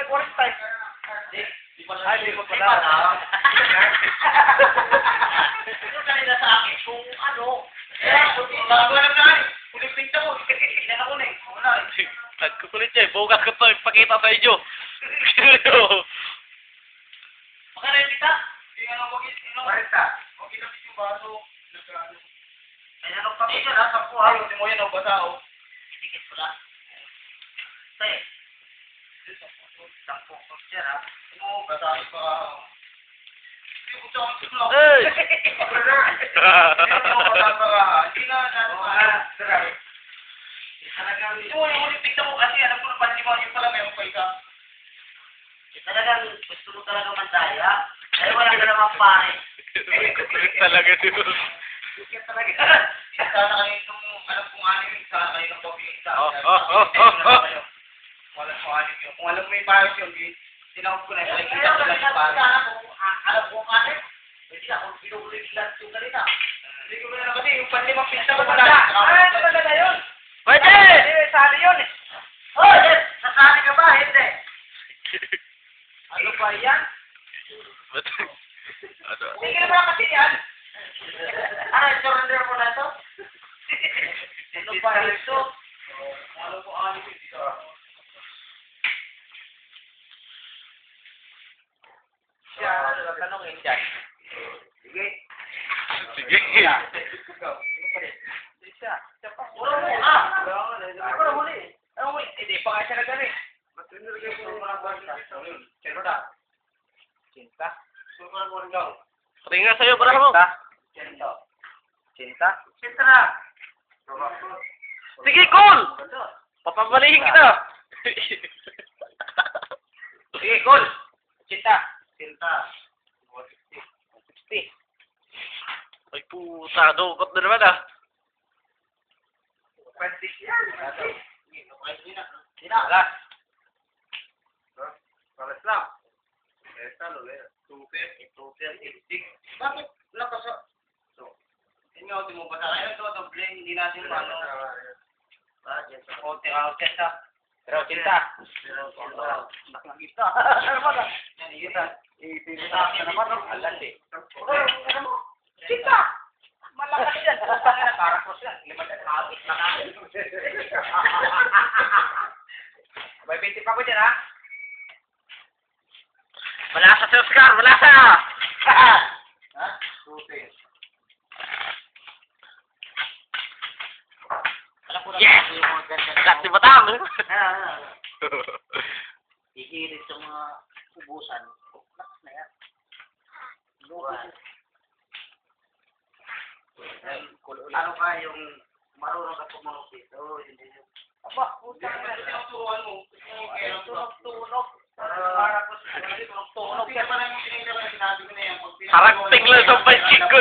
may quarantine. Di pa Ay, di pa pala. Ito kanina sa akin kung ano. Bago na lang. Kulit-pinta ko. Ilan ako na eh. Wala eh. Nagkukulit siya eh. Bukas ko to ipakita sa inyo. Makarin kita. Hindi nga nang mag-inom. Marita. Okay na yung baso. Kaya nung kami dyan ha. Sampu ha. Hindi mo yan o basa o. Dikit pala. Tay. Sampu ko siya ha. Mo basa pa. Hindi ko siya siguro. Hey! Hindi na. Talagang, ito mo yung ulit tignan mo kasi alam ko na panliwan yung pala mayroon pa ika. Talagang gusto mo talaga mandaya. Ay wala ka naman pare. Kukulit talaga siya. Kaya talaga. Sana kayo itong alam kong anim yung sana kayo ng pabilita. Wala ko anim yun. Kung alam mo yung pares yun, tinawag ko na yung nakikita ko lang yung pares. Alam ko kung anim, hindi na kung pinukulit lang yung kanina. Hindi ko na kasi yung panlimang pista ko pala. Ay, ano pala na yun? Pwede! Eh, sali yun eh. Oh, nasali ka ba? Hindi. Ano ba yan? Ano? Hindi ka naman kasi yan. Ano, surrender mo na ito? Ano ba ito? Alam ko ano ito. Siya, tanongin dyan. Sige. Sige. Siya. Siya pa. Puro mo ah. Ano huli? Ano huli? Hindi pa nga siya nagano eh. Cinta. Patingin nga sa'yo, para mo. Cinta. Cinta. Sige, cool! Papabalihin kita. Sige, cool. Cinta. Cinta. 60. Ay, puta, dukot na naman ah. Pwede yan. Alas. Balas lang. Esa lo veo. Tuper, bakit nakasa? So, yun nga, mo ba tayo ito, doble, hindi natin ano. Konti out ha. Pero cinta. Nakakita. Ano ba? Nakikita. Itinita ka naman, no? Alas eh. Cinta! Malakas yan. Karakos yan. Lima na habit na natin. May 20 pa ko dyan ha. Malasa si Oscar, malasa! Ha? Tuper. Yes! Kasi batang! Hihirit sa mga ubusan. Lakas na yan. Ano ka yung marunong ka pumunok dito? Hindi yung... Aba, puta na. Tinuturuan mo. Tunog. Para ko sa tunog. Kaya pa lang yung pinigil na sinabi ko na yan. Haragting lang sa 5 kick ko.